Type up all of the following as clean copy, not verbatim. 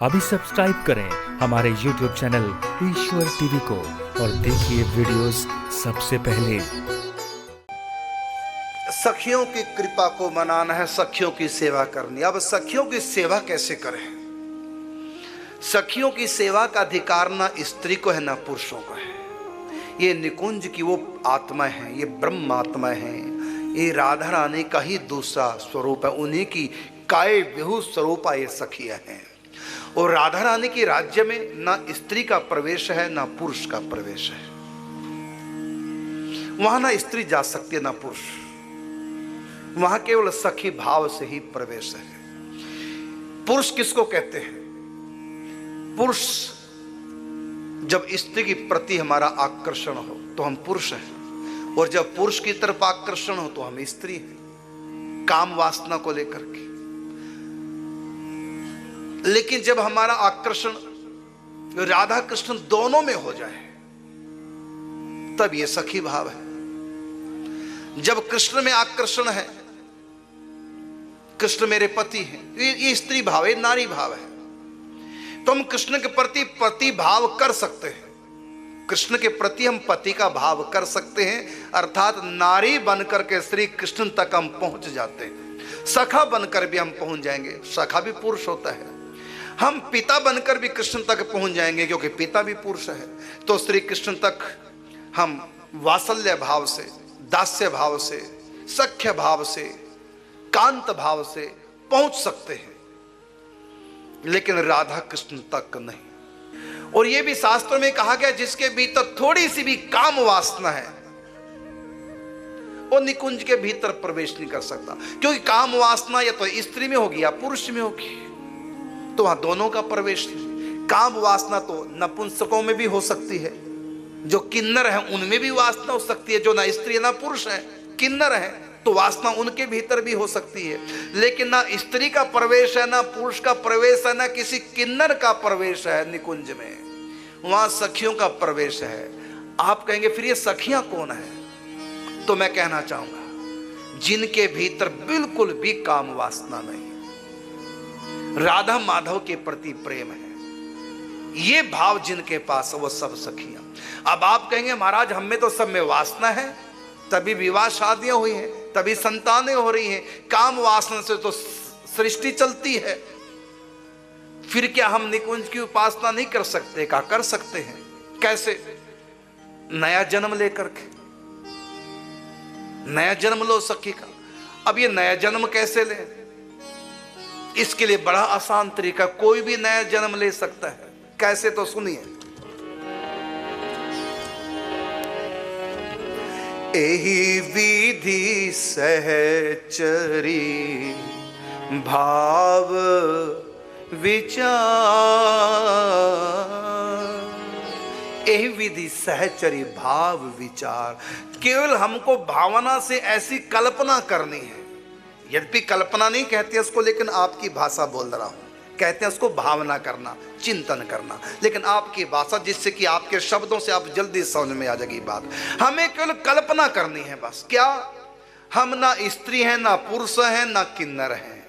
अभी सब्सक्राइब करें हमारे YouTube चैनल ईश्वर टीवी को और देखिए वीडियोस सबसे पहले। सखियों की कृपा को मनाना है, सखियों की सेवा करनी। अब सखियों की सेवा कैसे करें? सखियों की सेवा का अधिकार ना स्त्री को है ना पुरुषों को है। ये निकुंज की वो आत्मा है, ये ब्रह्म आत्मा है, ये राधा रानी का ही दूसरा स्वरूप है, उन्हीं की काय विहु स्वरूपा ये सखियां हैं। और राधा रानी के राज्य में ना स्त्री का प्रवेश है ना पुरुष का प्रवेश है। वहां ना स्त्री जा सकती है ना पुरुष, वहां केवल सखी भाव से ही प्रवेश है। पुरुष किसको कहते हैं? पुरुष जब स्त्री के प्रति हमारा आकर्षण हो तो हम पुरुष हैं, और जब पुरुष की तरफ आकर्षण हो तो हम स्त्री हैं, काम वासना को लेकर के। लेकिन जब हमारा आकर्षण राधा कृष्ण दोनों में हो जाए तब यह सखी भाव है। जब कृष्ण में आकर्षण है, कृष्ण मेरे पति हैं, ये स्त्री भाव है, नारी भाव है, तो हम कृष्ण के प्रति पति भाव कर सकते हैं। कृष्ण के प्रति हम पति का भाव कर सकते हैं, अर्थात नारी बनकर के श्री कृष्ण तक हम पहुंच जाते हैं। सखा बनकर भी हम पहुंच जाएंगे, सखा भी पुरुष होता है। हम पिता बनकर भी कृष्ण तक पहुंच जाएंगे, क्योंकि पिता भी पुरुष है। तो श्री कृष्ण तक हम वात्सल्य भाव से, दास्य भाव से, सख्य भाव से, कांत भाव से पहुंच सकते हैं, लेकिन राधा कृष्ण तक नहीं। और यह भी शास्त्र में कहा गया, जिसके भीतर थोड़ी सी भी काम वासना है वो निकुंज के भीतर प्रवेश नहीं कर सकता, क्योंकि काम वासना या तो स्त्री में होगी या पुरुष में होगी, तो वहां दोनों का प्रवेश नहीं। काम वासना तो नपुंसकों में भी हो सकती है, जो किन्नर है उनमें भी वासना हो सकती है, जो ना स्त्री ना पुरुष है, किन्नर है, तो वासना उनके भीतर भी हो सकती है। लेकिन ना स्त्री का प्रवेश है, ना पुरुष का प्रवेश है, ना किसी किन्नर का प्रवेश है निकुंज में, वहां सखियों का प्रवेश है। आप कहेंगे फिर ये सखियां कौन है? तो मैं कहना चाहूंगा, जिनके भीतर बिल्कुल भी काम वासना नहीं, राधा माधव के प्रति प्रेम है, ये भाव जिनके पास है वो सब सखियां। अब आप कहेंगे महाराज हम में तो सब में वासना है, तभी विवाह शादियां हुई हैं, तभी संतानें हो रही हैं, काम वासना से तो सृष्टि चलती है, फिर क्या हम निकुंज की उपासना नहीं कर सकते? क्या कर सकते हैं। कैसे? नया जन्म लेकर के, नया जन्म लो सखी का। अब ये नया जन्म कैसे ले? इसके लिए बड़ा आसान तरीका, कोई भी नया जन्म ले सकता है। कैसे? तो सुनिए। एही विधि सहचरी भाव विचार, यही विधि सहचरी भाव विचार। केवल हमको भावना से ऐसी कल्पना करनी है, यद्यपि कल्पना नहीं कहते उसको, लेकिन आपकी भाषा बोल रहा हूं, कहते हैं उसको भावना करना, चिंतन करना, लेकिन आपकी भाषा, जिससे कि आपके शब्दों से आप जल्दी समझ में आ जाएगी बात। हमें केवल कल्पना करनी है बस। क्या? हम ना स्त्री हैं, ना पुरुष हैं, ना किन्नर हैं,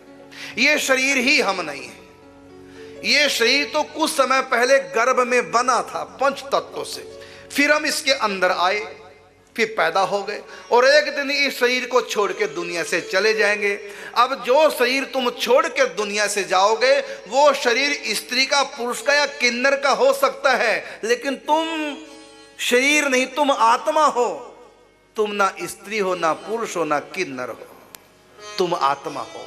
ये शरीर ही हम नहीं है। ये शरीर तो कुछ समय पहले गर्भ में बना था पंच तत्वों से, फिर हम इसके अंदर आए, फिर पैदा हो गए, और एक दिन इस शरीर को छोड़ के दुनिया से चले जाएंगे। अब जो शरीर तुम छोड़ के दुनिया से जाओगे वो शरीर स्त्री का, पुरुष का या किन्नर का हो सकता है, लेकिन तुम शरीर नहीं, तुम आत्मा हो। तुम ना स्त्री हो, ना पुरुष हो, ना किन्नर हो, तुम आत्मा हो।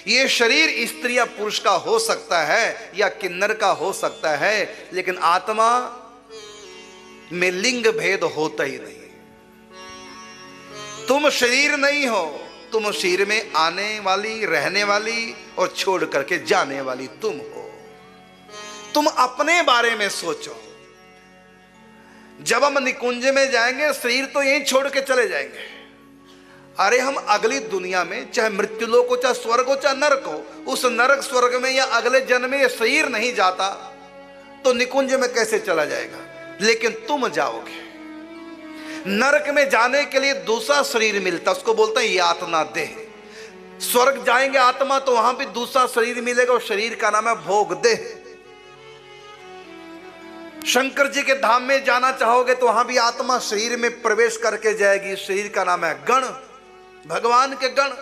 ये शरीर स्त्री या पुरुष का हो सकता है या किन्नर का हो सकता है, लेकिन आत्मा में लिंग भेद होता ही नहीं। तुम शरीर नहीं हो, तुम शरीर में आने वाली, रहने वाली और छोड़ करके जाने वाली तुम हो। तुम अपने बारे में सोचो। जब हम निकुंज में जाएंगे, शरीर तो यहीं छोड़ के चले जाएंगे। अरे हम अगली दुनिया में, चाहे मृत्युलोक हो, चाहे स्वर्ग हो, चाहे नरक हो, उस नरक स्वर्ग में या अगले जन्म में शरीर नहीं जाता तो निकुंज में कैसे चला जाएगा? लेकिन तुम जाओगे। नरक में जाने के लिए दूसरा शरीर मिलता, उसको बोलते हैं यातना देह। स्वर्ग जाएंगे आत्मा तो वहां भी दूसरा शरीर मिलेगा, और शरीर का नाम है भोग देह। शंकर जी के धाम में जाना चाहोगे तो वहां भी आत्मा शरीर में प्रवेश करके जाएगी। शरीर का नाम है गण, भगवान के गण।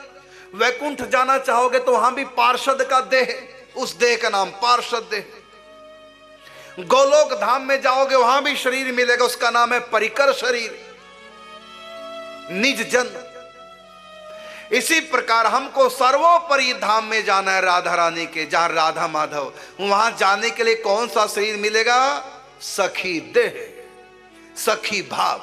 वैकुंठ जाना चाहोगे तो वहां भी पार्षद का देह, उस देह का नाम पार्षद देह। गोलोक धाम में जाओगे वहां भी शरीर मिलेगा, उसका नाम है परिकर शरीर, निज जन। इसी प्रकार हमको सर्वोपरि धाम में जाना है राधा रानी के, जहां राधा माधव। वहां जाने के लिए कौन सा शरीर मिलेगा? सखी देह, सखी भाव।